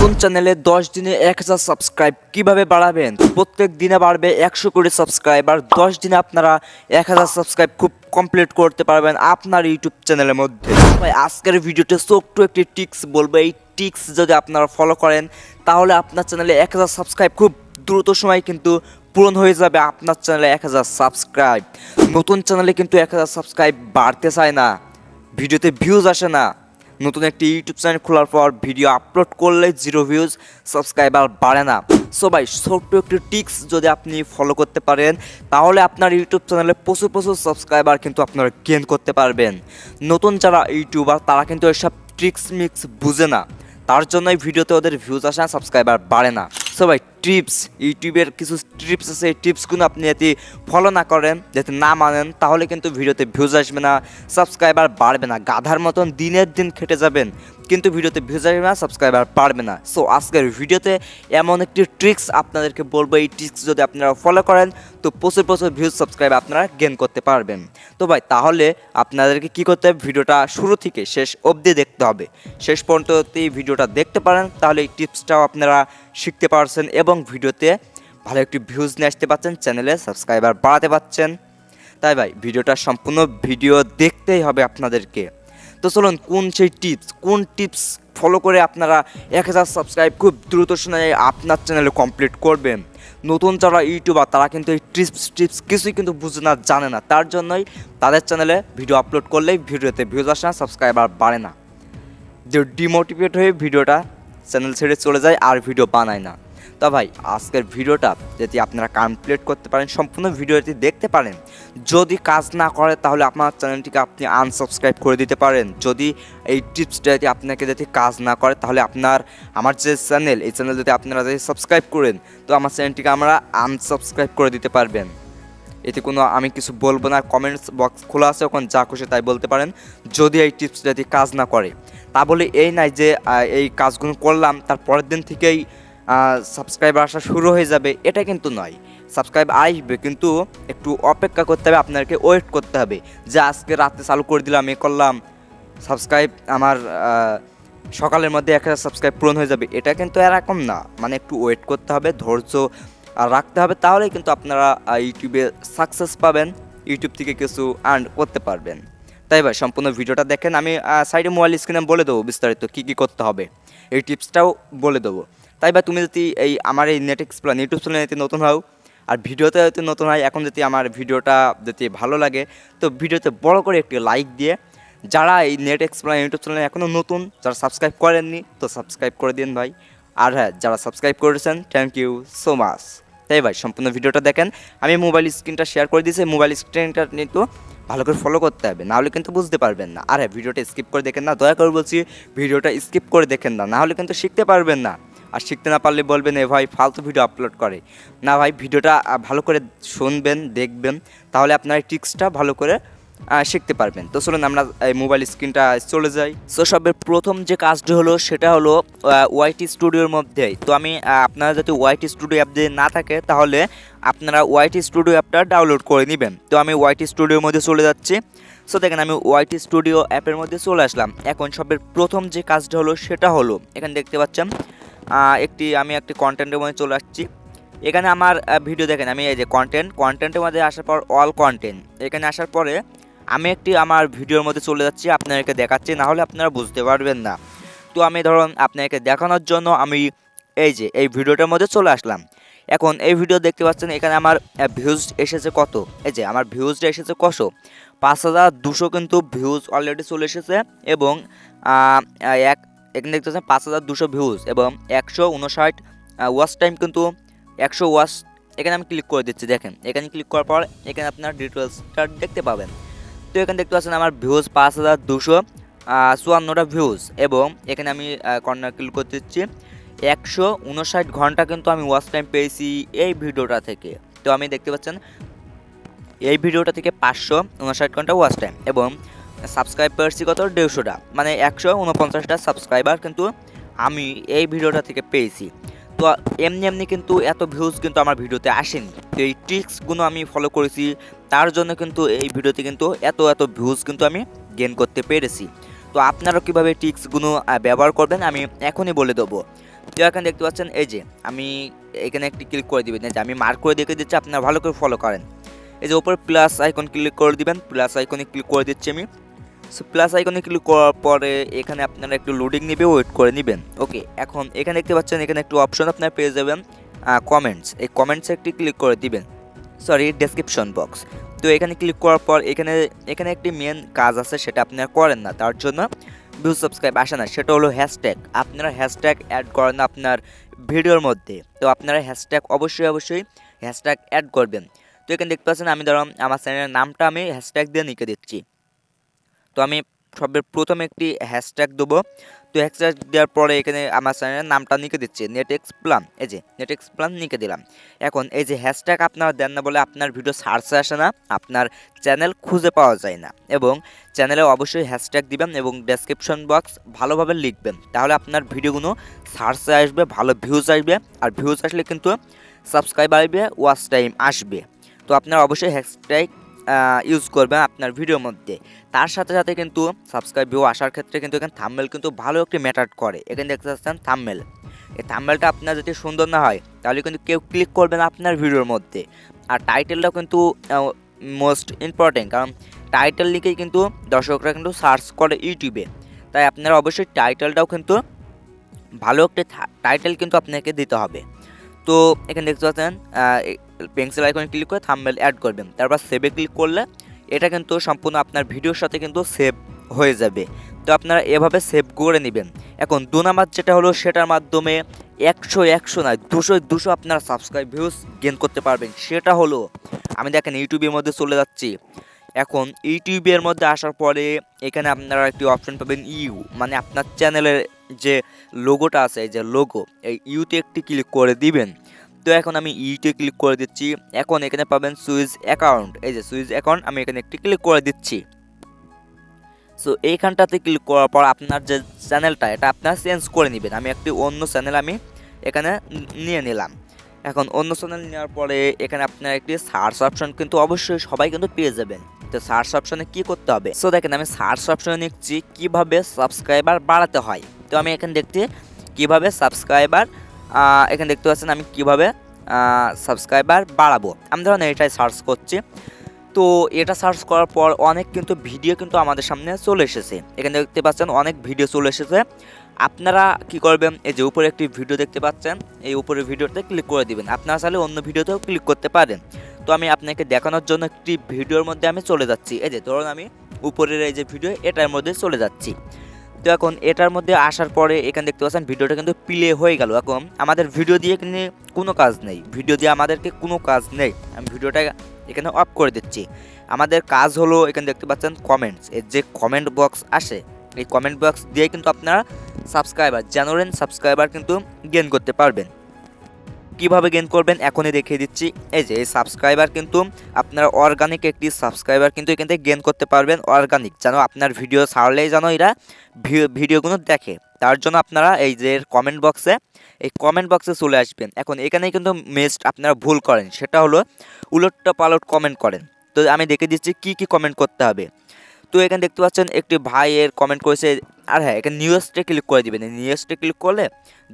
নতুন চ্যানেলে 10 দিনে 1000 সাবস্ক্রাইব কিভাবে বাড়াবেন? প্রত্যেক দিনে বাড়বে 100 করে সাবস্ক্রাইবার। 10 দিনে আপনারা 1000 সাবস্ক্রাইব খুব কমপ্লিট করতে পারবেন আপনার ইউটিউব চ্যানেলের মধ্যে। ভাই আজকের ভিডিওতে ছোট্ট একটি টিপস বলবো। এই টিপস যদি আপনারা ফলো করেন তাহলে আপনার চ্যানেলে 1000 সাবস্ক্রাইব খুব দ্রুত সময় কিন্তু পূরণ হয়ে যাবে। আপনার চ্যানেলে 1000 সাবস্ক্রাইব। নতুন চ্যানেলে কিন্তু 1000 সাবস্ক্রাইব বাড়তে চায় না, ভিডিওতে ভিউজ আসে না। নতুন একটি ইউটিউব চ্যানেল খোলার পর ভিডিও আপলোড করলে 0 ভিউজ, সাবস্ক্রাইবার বাড়ে না। সো ভাই ছোট্ট একটি টিপস যদি আপনি ফলো করতে পারেন তাহলে আপনার ইউটিউব চ্যানেলে প্রচুর সাবস্ক্রাইবার কিন্তু আপনারা গেইন করতে পারবেন। নতুন যারা ইউটিউবার তারা কিন্তু এসব ট্রিক্স মিক্স বুঝে না, তার জন্যই ভিডিওতে ওদের ভিউজ আসে না, সাবস্ক্রাইবার বাড়ে না। সো ভাই টিপস, ইউটিউবের কিছু টিপস আছে, এই টিপসগুলো আপনি যদি ফলো না করেন, যাতে না মানেন, তাহলে কিন্তু ভিডিওতে ভিউজ আসবে না, সাবস্ক্রাইবার বাড়বে না। গাধার মতন দিনের দিন খেটে যাবেন কিন্তু ভিডিওতে ভিউজ আসবে না, সাবস্ক্রাইবার বাড়বে না। সো আজকের ভিডিওতে এমন একটি ট্রিক্স আপনাদেরকে বলবো, এই ট্রিক্স যদি আপনারা ফলো করেন তো প্রচুর ভিউজ, সাবস্ক্রাইব আপনারা গেইন করতে পারবেন। তো ভাই তাহলে আপনাদেরকে কী করতে হবে, ভিডিওটা শুরু থেকে শেষ অবধি দেখতে হবে। শেষ পর্যন্ত এই ভিডিওটা দেখতে পারেন তাহলে এই টিপসটাও আপনারা শিখতে পারছেন এবং ভিডিওতে ভালো একটি ভিউজ নিয়ে আসতে পারছেন, চ্যানেলে সাবস্ক্রাইবার বাড়াতে পারছেন। তাই ভাই ভিডিওটা সম্পূর্ণ ভিডিও দেখতেই হবে আপনাদেরকে। তো চলুন কোন টিপস ফলো করে আপনারা 1000 সাবস্ক্রাইব খুব দ্রুত সময়ে আপনার চ্যানেলে কমপ্লিট করবেন। নতুন যারা ইউটিউবার তারা কিন্তু এই টিপস কিছুই কিন্তু বুঝে না, জানে না, তার জন্যই তাদের চ্যানেলে ভিডিও আপলোড করলেই ভিডিওতে ভিউজ আসে না, সাবস্ক্রাইবার বাড়ে না, যে ডিমোটিভেট হয়ে ভিডিওটা চ্যানেল ছেড়ে চলে যায় আর ভিডিও বানায় না। তো ভাই আজকের ভিডিওটা যদি আপনারা কমপ্লিট করতে পারেন, সম্পূর্ণ ভিডিওটি দেখতে পারেন, যদি কাজ না করে তাহলে আপনার চ্যানেলটিকে আপনি আনসাবস্ক্রাইব করে দিতে পারেন। যদি এই টিপসটা যদি আপনাকে যদি কাজ না করে তাহলে আমার যে চ্যানেল, এই চ্যানেল যদি আপনারা যদি সাবস্ক্রাইব করেন তো আমার চ্যানেলটিকে আমরা আনসাবস্ক্রাইব করে দিতে পারবেন। এতে কোনো আমি কিছু বলবো না, কমেন্টস বক্স খোলা আছে, ওখানে যা খুশি তাই বলতে পারেন যদি এই টিপস যদি কাজ না করে। তা বলে এই নাই যে এই কাজগুলো করলাম তার পরের দিন থেকেই সাবস্ক্রাইবার আসা শুরু হয়ে যাবে, এটা কিন্তু নয়। সাবস্ক্রাইব আসবে কিন্তু একটু অপেক্ষা করতে হবে, আপনাকে ওয়েট করতে হবে। যে আজকে রাতে চালু করে দিলাম, করলাম, সাবস্ক্রাইব আমার সকালের মধ্যে 1000 সাবস্ক্রাইব পূরণ হয়ে যাবে, এটা কিন্তু এরকম না। মানে একটু ওয়েট করতে হবে, ধৈর্য রাখতে হবে, তাহলেই কিন্তু আপনারা ইউটিউবে সাকসেস পাবেন, ইউটিউব থেকে কিছু আর্ন করতে পারবেন। তাই ভাই সম্পূর্ণ ভিডিওটা দেখেন, আমি সাইডে মোবাইল স্ক্রিনে বলে দেবো বিস্তারিত কী করতে হবে, এই টিপসটাও বলে দেবো। তাই ভাই তুমি যদি আমার এই নেট এক্সপ্লেন ইউটিউব চ্যানেলে যদি নতুন হও আর ভিডিওতে যদি নতুন হয়, এখন যদি আমার ভিডিওটা যদি ভালো লাগে তো ভিডিওতে বড় করে একটি লাইক দিয়ে, যারা এই নেট এক্সপ্লেন ইউটিউব চ্যানেলে এখনও নতুন, যারা সাবস্ক্রাইব করেননি তো সাবস্ক্রাইব করে দিন ভাই। আর হ্যাঁ, যারা সাবস্ক্রাইব করেছেন থ্যাংক ইউ সো মাচ। তাই ভাই সম্পূর্ণ ভিডিওটা দেখেন, আমি মোবাইল স্ক্রিনটা শেয়ার করে দিয়েছি, মোবাইল স্ক্রিনটা কিন্তু ভালো করে ফলো করতে হবে, নাহলে কিন্তু বুঝতে পারবেন না। আর হ্যাঁ, ভিডিওটা স্কিপ করে দেখেন না, দয়া করে বলছি ভিডিওটা স্কিপ করে দেখেন না, নাহলে কিন্তু শিখতে পারবেন না। আর শিখতে না পারলে বলবেন এ ভাই ফালতু ভিডিও আপলোড করে। না ভাই, ভিডিওটা ভালো করে শুনবেন, দেখবেন, তাহলে আপনার ট্রিক্সটা ভালো করে শিখতে পারবেন। তো চলুন আমরা এই মোবাইল স্ক্রিনটা চলে যাই। সো সবের প্রথম যে কাজটি হলো সেটা হলো ওয়াইটি স্টুডিওর মধ্যেই। তো আমি আপনারা যদি ওয়াইটি স্টুডিও অ্যাপ দিয়ে না থাকে তাহলে আপনারা ওয়াইটি স্টুডিও অ্যাপটা ডাউনলোড করে নেবেন। তো আমি ওয়াইটি স্টুডিওর মধ্যে চলে যাচ্ছি। সো দেখেন আমি ওয়াইটি স্টুডিও অ্যাপের মধ্যে চলে আসলাম। এখন সবের প্রথম যে কাজটা হলো সেটা হলো, এখানে দেখতে পাচ্ছেন আমি একটি কন্টেন্টের মধ্যে চলে আসছি। এখানে আমার ভিডিও দেখেন, আমি এই যে কন্টেন্টের মধ্যে আসার পর অল কন্টেন্ট, এখানে আসার পরে আমি আমার ভিডিওর মধ্যে চলে যাচ্ছি, আপনাদেরকে দেখাচ্ছি, না হলে আপনারা বুঝতে পারবেন না। তো আমি ধরুন আপনাকে দেখানোর জন্য আমি এই ভিডিওটার মধ্যে চলে আসলাম। এখন এই ভিডিও দেখতে পাচ্ছেন, এখানে আমার ভিউজ এসেছে কত, এই যে আমার ভিউজটা এসেছে কত, 5200 কিন্তু ভিউজ অলরেডি চলে এসেছে। এবং এখানে দেখতে পাচ্ছেন 5200 ভিউজ এবং 159 ওয়াচ টাইম, কিন্তু 100 ওয়াচ। এখানে আমি ক্লিক করে দিচ্ছি, দেখেন এখানে ক্লিক করার পর এখানে আপনার ডিটেলসটা দেখতে পাবেন। তো এখানে দেখতে পাচ্ছেন আমার ভিউজ 5254টা ভিউজ, এবং এখানে আমি কর্নার ক্লিক করে দিচ্ছি, 159 ঘন্টা কিন্তু আমি ওয়াচ টাইম পেয়েছি এই ভিডিওটা থেকে। তো আমি দেখতে পাচ্ছেন এই ভিডিওটা থেকে 559 ঘন্টা ওয়াচ টাইম, এবং সাবস্ক্রাইব পেয়েছি কত, 150টা, মানে 149টা সাবস্ক্রাইবার কিন্তু আমি এই ভিডিওটা থেকে পেয়েছি। তো এমনি কিন্তু এত ভিউজ কিন্তু আমার ভিডিওতে আসেনি। তো এই ট্রিক্সগুলো আমি ফলো করেছি, তার জন্য কিন্তু এই ভিডিওতে কিন্তু এত ভিউজ কিন্তু আমি গেইন করতে পেরেছি। তো তো আপনারা কীভাবে টিক্সগুলো ব্যবহার করবেন আমি এখনই বলে দেবো। তো এখানে দেখতে পাচ্ছেন এই যে আমি এখানে একটি ক্লিক করে দিবেন, এই যে আমি মার্ক করে দেখে দিচ্ছি, আপনারা ভালো করে ফলো করেন। এই যে উপরে প্লাস আইকন ক্লিক করে দিবেন, প্লাস আইকনে ক্লিক করে দিচ্ছি আমি। সো প্লাস আইকনে ক্লিক করার পরে এখানে আপনারা একটু লোডিং নেবে, ওয়েট করে নেবেন। ওকে, এখন এখানে দেখতে পাচ্ছেন এখানে একটু অপশন আপনারা পেয়ে যাবেন কমেন্টস, এই কমেন্টসে একটি ক্লিক করে দিবেন, সরি ডেসক্রিপশন বক্স। তো এখানে ক্লিক করার পর এখানে একটি মেন কাজ আছে, সেটা আপনারা করেন না, তার জন্য ভিউ সাবস্ক্রাইব আসে না। সেটা হলো হ্যাশট্যাগ। আপনারা হ্যাশট্যাগ অ্যাড করেন না আপনার ভিডিওর মধ্যে, তো আপনারা হ্যাশট্যাগ অবশ্যই হ্যাশট্যাগ অ্যাড করবেন। তো এখানে দেখতে পাচ্ছেন আমি ধরুন আমার চ্যানেলের নামটা আমি হ্যাশট্যাগ দিয়ে লিখে দিচ্ছি। তো আমি প্রথমে একটি হ্যাশট্যাগ দেবো। তো হ্যাশট্যাগ দেওয়ার পরে এখানে আমার চ্যানেলের নামটা লিখে দিচ্ছি, নেটএক্স প্ল্যান। এই যে নেটএক্স প্ল্যান লিখে দিলাম। এখন এই যে হ্যাশট্যাগ আপনারা দেন না বলে আপনার ভিডিও সার্চে আসে না, আপনার চ্যানেল খুঁজে পাওয়া যায় না। এবং চ্যানেলে অবশ্যই হ্যাশট্যাগ দিবেন এবং ডেসক্রিপশন বক্স ভালোভাবে লিখবেন, তাহলে আপনার ভিডিওগুলো সার্চে আসবে, ভালো ভিউজ আসবে। আর ভিউজ আসলে কিন্তু সাবস্ক্রাইব আসবে, ওয়াচ টাইম আসবে। তো আপনারা অবশ্যই হ্যাশট্যাগ ইউজ করবেন আপনার ভিডিওর মধ্যে। তার সাথে সাথে কিন্তু সাবস্ক্রাইব ভিউ আসার ক্ষেত্রে কিন্তু এখানে থাম্বনেল কিন্তু ভালো একটি ম্যাটার করে। এখানে দেখতে পাচ্ছেন থাম্বনেল, এই থাম্বনেলটা আপনার যদি সুন্দর না হয় তাহলে কিন্তু কেউ ক্লিক করবে না আপনার ভিডিওর মধ্যে। আর টাইটেলটাও কিন্তু মোস্ট ইম্পর্টেন্ট, কারণ টাইটেল লিখেই কিন্তু দর্শকরা কিন্তু সার্চ করে ইউটিউবে। তাই আপনারা অবশ্যই টাইটেলটাও কিন্তু ভালো একটি টাইটেল কিন্তু আপনাকে দিতে হবে। তো এখানে দেখতে পাচ্ছেন পেন্সিল আইকনে ক্লিক করে থাম্বনেল অ্যাড করবেন, তারপর সেভে ক্লিক করলে এটা কিন্তু সম্পূর্ণ আপনার ভিডিওর সাথে কিন্তু সেভ হয়ে যাবে। তো আপনারা এভাবে সেভ করে নেবেন। এখন 2 নাম্বার যেটা হলো, সেটার মাধ্যমে 100 নয় 200 আপনারা সাবস্ক্রাইব ভিউজ গেইন করতে পারবেন। সেটা হলো আমি দেখেন ইউটিউবের মধ্যে চলে যাচ্ছি। এখন ইউটিউবের মধ্যে আসার পরে এখানে আপনারা একটি অপশন পাবেন ইউ, মানে আপনার চ্যানেলের যে লোগোটা আছে, এই যে লোগো, এই ইউতে একটি ক্লিক করে দিবেন। তো এখন আমি ইউতে ক্লিক করে দিচ্ছি। এখন এখানে পাবেন সুইচ অ্যাকাউন্ট, এই যে সুইচ অ্যাকাউন্ট, আমি এখানে একটি ক্লিক করে দিচ্ছি। সো এইখানটাতে ক্লিক করার পর আপনার যে চ্যানেলটা এটা আপনার চেঞ্জ করে নেবেন। আমি একটি অন্য চ্যানেল আমি এখানে নিয়ে নিলাম। এখন অন্য চ্যানেল নেওয়ার পরে এখানে আপনার একটি সার্চ অপশন কিন্তু অবশ্যই সবাই কিন্তু পেয়ে যাবেন। তো সার্চ অপশনে কি করতে হবে, সো দেখেন আমি সার্চ অপশনে নিচ্ছি কিভাবে সাবস্ক্রাইবার বাড়াতে হয়। তো আমি এখানে দেখতে কিভাবে সাবস্ক্রাইবার, এখানে দেখতে পাচ্ছেন আমি কিভাবে সাবস্ক্রাইবার বাড়াবো। আমি ধরুন এটাই সার্চ করছি। তো এটা সার্চ করার পর অনেক কিন্তু ভিডিও কিন্তু আমাদের সামনে চলে এসেছে। এখানে দেখতে পাচ্ছেন অনেক ভিডিও চলে এসেছে। আপনারা কি করবেন, এই যে উপরে একটি ভিডিও দেখতে পাচ্ছেন, এই উপরে ভিডিওতে ক্লিক করে দিবেন। আপনারা চাইলে অন্য ভিডিওতেও ক্লিক করতে পারেন। তো আমি আপনাকে দেখানোর জন্য একটি ভিডিওর মধ্যে আমি চলে যাচ্ছি। এই যে ধরুন আমি উপরের এই যে ভিডিও, এটার মধ্যে চলে যাচ্ছি। তো এখন এটার মধ্যে আসার পরে এখানে দেখতে পাচ্ছেন ভিডিওটা কিন্তু প্লে হয়ে গেল। এখন আমাদের ভিডিও দিয়ে কিন্তু কোনো কাজ নেই, ভিডিও দিয়ে আমাদেরকে কোনো কাজ নেই। আমি ভিডিওটা এখানে অফ করে দিচ্ছি। আমাদের কাজ হলো এখানে দেখতে পাচ্ছেন কমেন্টস, এর যে কমেন্ট বক্স আসে, এই কমেন্ট বক্স দিয়ে কিন্তু আপনারা সাবস্ক্রাইবার, জেনুইন সাবস্ক্রাইবার কিন্তু গেইন করতে পারবেন। কিভাবে গেইন করবেন এখনই দেখিয়ে দিচ্ছি। এই যে এই সাবস্ক্রাইবার কিন্তু আপনারা অর্গানিক একটি সাবস্ক্রাইবার কিন্তু এখান থেকে গেইন করতে পারবেন। অর্গানিক যেন আপনার ভিডিও ছাড়লেই যেন এরা ভিডিওগুলো দেখে, তার জন্য আপনারা এই যে কমেন্ট বক্সে, এই কমেন্ট বক্সে চলে আসবেন। এখন এখানেই কিন্তু মেস্ট আপনারা ভুল করেন, সেটা হলো উলটপালট কমেন্ট করেন। তো আমি দেখে দিচ্ছি কি কি কমেন্ট করতে হবে। তো এখানে দেখতে পাচ্ছেন একটি ভাইয়ের কমেন্ট করেছে। আর হ্যাঁ, এখানে নিউজটা ক্লিক করে দিবেন। নিউজটা ক্লিক করলে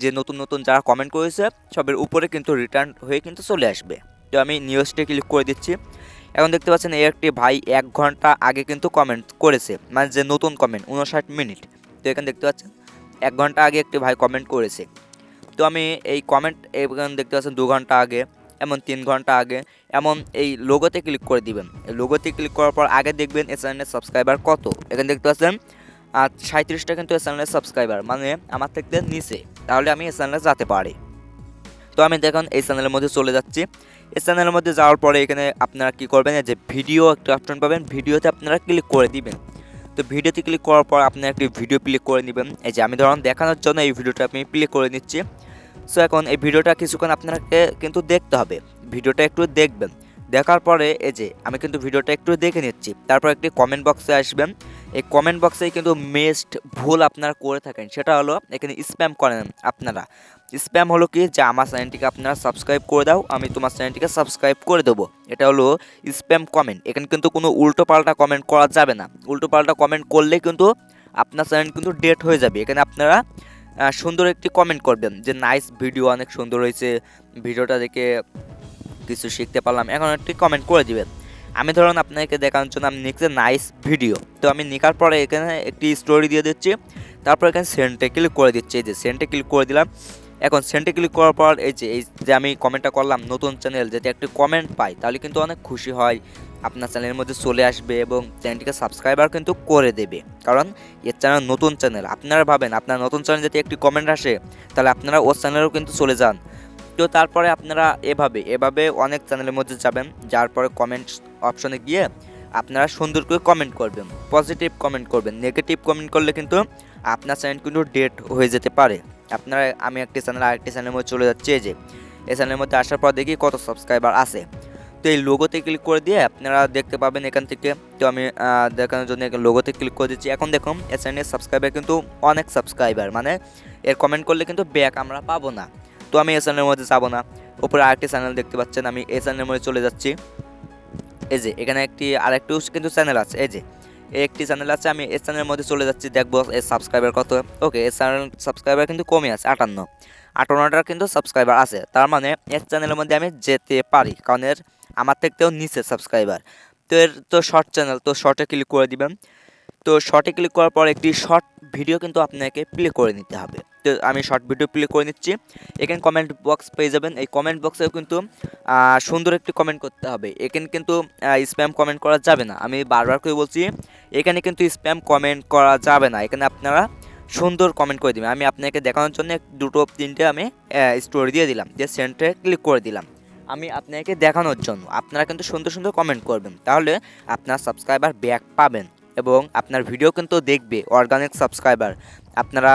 যে নতুন যারা কমেন্ট করেছে সবের উপরে কিন্তু রিটার্ন হয়ে কিন্তু চলে আসবে। তো আমি নিউজটা ক্লিক করে দিচ্ছি। এখন দেখতে পাচ্ছেন এই একটি ভাই 1 ঘন্টা আগে কিন্তু কমেন্ট করেছে, মানে যে নতুন কমেন্ট 59 মিনিট। তো এখানে দেখতে পাচ্ছেন 1 ঘন্টা আগে একটি ভাই কমেন্ট করেছে। তো আমি এই কমেন্ট এখানে দেখতে পাচ্ছেন 2 ঘন্টা আগে, এমন 3 ঘন্টা আগে, এমন এই লোগোতে ক্লিক করে দিবেন। এই লোগোতে ক্লিক করার পর আগে দেখবেন এই চ্যানেলের সাবস্ক্রাইবার কত। এখানে দেখতে পাচ্ছেন 37টা কিন্তু এই চ্যানেলের সাবস্ক্রাইবার, মানে আমার থেকে নিচে, তাহলে আমি এই চ্যানেলে যেতে পারি। তো আমি দেখুন এই চ্যানেলের মধ্যে চলে যাচ্ছি। এই চ্যানেলের মধ্যে যাওয়ার পরে এখানে আপনারা কি করবেন, যে ভিডিও একটা অপশন পাবেন, ভিডিওতে আপনারা ক্লিক করে দিবেন। তো ভিডিওতে ক্লিক করার পর আপনারা একটি ভিডিও প্লে করে নেবেন। এই যে আমি ধরুন দেখানোর জন্য এই ভিডিওটা আমি প্লে করে নিচ্ছি। সো এখন এই ভিডিওটা কিছুক্ষণ আপনাকে কিন্তু দেখতে হবে, ভিডিওটা একটু দেখবেন। দেখার পরে এই যে আমি কিন্তু ভিডিওটা একটু দেখে নিচ্ছি। তারপর একটি কমেন্ট বক্সে আসবেন। এই কমেন্ট বক্সেই কিন্তু মেস্ট ভুল আপনারা করে থাকেন, সেটা হলো এখানে স্প্যাম করেন আপনারা। স্প্যাম হলো কি, যে আমার চ্যানেলটিকে আপনারা সাবস্ক্রাইব করে দাও, আমি তোমার চ্যানেলটিকে সাবস্ক্রাইব করে দেবো, এটা হলো স্প্যাম কমেন্ট। এখানে কিন্তু কোনো উল্টোপাল্টা কমেন্ট করা যাবে না। উল্টোপাল্টা কমেন্ট করলে কিন্তু আপনার চ্যানেল কিন্তু ডেট হয়ে যাবে। এখানে আপনারা সুন্দর একটি কমেন্ট করবেন যে নাইস ভিডিও, অনেক সুন্দর হয়েছে, ভিডিওটা দেখে কিছু শিখতে পারলাম, এখন একটি কমেন্ট করে দিবেন। আমি ধরুন আপনাকে দেখানোর জন্য আমি লিখছি নাইস ভিডিও, তো আমি লেখার পরে এখানে একটি স্টোরি দিয়ে দিচ্ছি, তারপর এখানে সেন্ডে ক্লিক করে দিচ্ছি। এই যে সেন্ডে ক্লিক করে দিলাম। এখন সেন্ডে ক্লিক করার পর এই যে আমি কমেন্টটা করলাম, নতুন চ্যানেল যদি একটি কমেন্ট পাই তাহলে কিন্তু অনেক খুশি হয়, আপনার চ্যানেলের মধ্যে চলে আসবে এবং চ্যানেলটিকে সাবস্ক্রাইবার কিন্তু করে দেবে, কারণ এর চ্যানেল নতুন চ্যানেল। আপনারা ভাবেন আপনার নতুন চ্যানেল যদি একটি কমেন্ট আসে তাহলে আপনারা ওর চ্যানেলেও কিন্তু চলে যান। তো তারপরে আপনারা এভাবে অনেক চ্যানেলের মধ্যে যাবেন, যার পরে কমেন্ট অপশনে গিয়ে আপনারা সুন্দর করে কমেন্ট করবেন, পজিটিভ কমেন্ট করবেন। নেগেটিভ কমেন্ট করলে কিন্তু আপনার চ্যানেল কিন্তু ডেট হয়ে যেতে পারে। আপনারা আমি একটি চ্যানেল আরেকটি চ্যানেলের মধ্যে চলে যাচ্ছি, এই যে এই চ্যানেলের মধ্যে আসার পর দেখি কত সাবস্ক্রাইবার আছে। তো এই লোগোতে ক্লিক করে দিয়ে আপনারা দেখতে পাবেন এখান থেকে। তো আমি দেখানোর জন্য লোগোতে ক্লিক করে দিচ্ছি। এখন দেখুন এই চ্যানেলের সাবস্ক্রাইবার কিন্তু অনেক সাবস্ক্রাইবার, মানে এর কমেন্ট করলে কিন্তু ব্যাক আমরা পাবো না। তো আমি এই চ্যানেলের মধ্যে যাবো না, উপরে আরেকটি চ্যানেল দেখতে পাচ্ছেন, আমি এই চ্যানেলের মধ্যে চলে যাচ্ছি। এই যে এখানে আরেকটি কিন্তু চ্যানেল আছে, এই যে একটি চ্যানেল আছে, আমি এই চ্যানেলের মধ্যে চলে যাচ্ছি, দেখবো এর সাবস্ক্রাইবার কত। ওকে, এই চ্যানেল সাবস্ক্রাইবার কিন্তু কমে আছে, 58টা কিন্তু সাবস্ক্রাইবার আছে, তার মানে এর চ্যানেলের মধ্যে আমি যেতে পারি, কারণ এর আমার থেকেও নিচে সাবস্ক্রাইবার। তো এর তো শর্ট চ্যানেল, তো শর্টে ক্লিক করে দিবেন। তো শর্টে ক্লিক করার পর একটি শর্ট ভিডিও কিন্তু আপনাকে প্লে করে নিতে হবে। তো আমি শর্ট ভিডিও প্লে করে নিচ্ছি। এখানে কমেন্ট বক্স পেয়ে যাবেন, এই কমেন্ট বক্সেও কিন্তু সুন্দর একটি কমেন্ট করতে হবে। এখানে কিন্তু স্প্যাম কমেন্ট করা যাবে না, আমি বারবার করে বলছি, এখানে কিন্তু স্প্যাম কমেন্ট করা যাবে না। এখানে আপনারা সুন্দর কমেন্ট করে দেবেন। আমি আপনাকে দেখানোর জন্য দুটো তিনটে আমি স্টোরি দিয়ে দিলাম, যে সেন্টারে ক্লিক করে দিলাম আমি আপনাকে দেখানোর জন্য। আপনারা কিন্তু সুন্দর সুন্দর কমেন্ট করবেন, তাহলে আপনার সাবস্ক্রাইবার ব্যাক পাবেন এবং আপনার ভিডিও কিন্তু দেখবে অর্গানিক সাবস্ক্রাইবার। আপনারা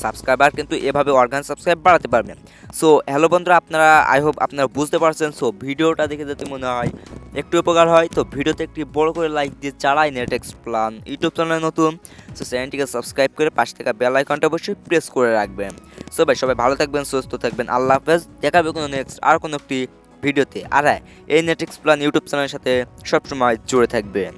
সাবস্ক্রাইবার কিন্তু এভাবে অর্গানিক সাবস্ক্রাইব বাড়াতে পারবেন। সো হ্যালো বন্ধুরা, আপনারা আই হোপ আপনারা বুঝতে পারছেন। সো ভিডিওটা দেখে যদি মনে হয় একটু উপকার হয়, তো ভিডিওতে একটি বড় করে লাইক দিয়ে চালাই নেটেক্স প্ল্যান ইউটিউব চ্যানেলে নতুন, সো চ্যানেলটিকে সাবস্ক্রাইব করে পাশে থাকা বেল আইকনটা অবশ্যই প্রেস করে রাখবেন। সো ভাই সবাই ভালো থাকবেন, সুস্থ থাকবেন, আল্লাহ হাফেজ। দেখাবে কোনো নেক্সট আর কোনো একটি ভিডিওতে। আর হ্যাঁ, এই নেটেক্স প্ল্যান ইউটিউব চ্যানেলের সাথে সবসময় জুড়ে থাকবেন।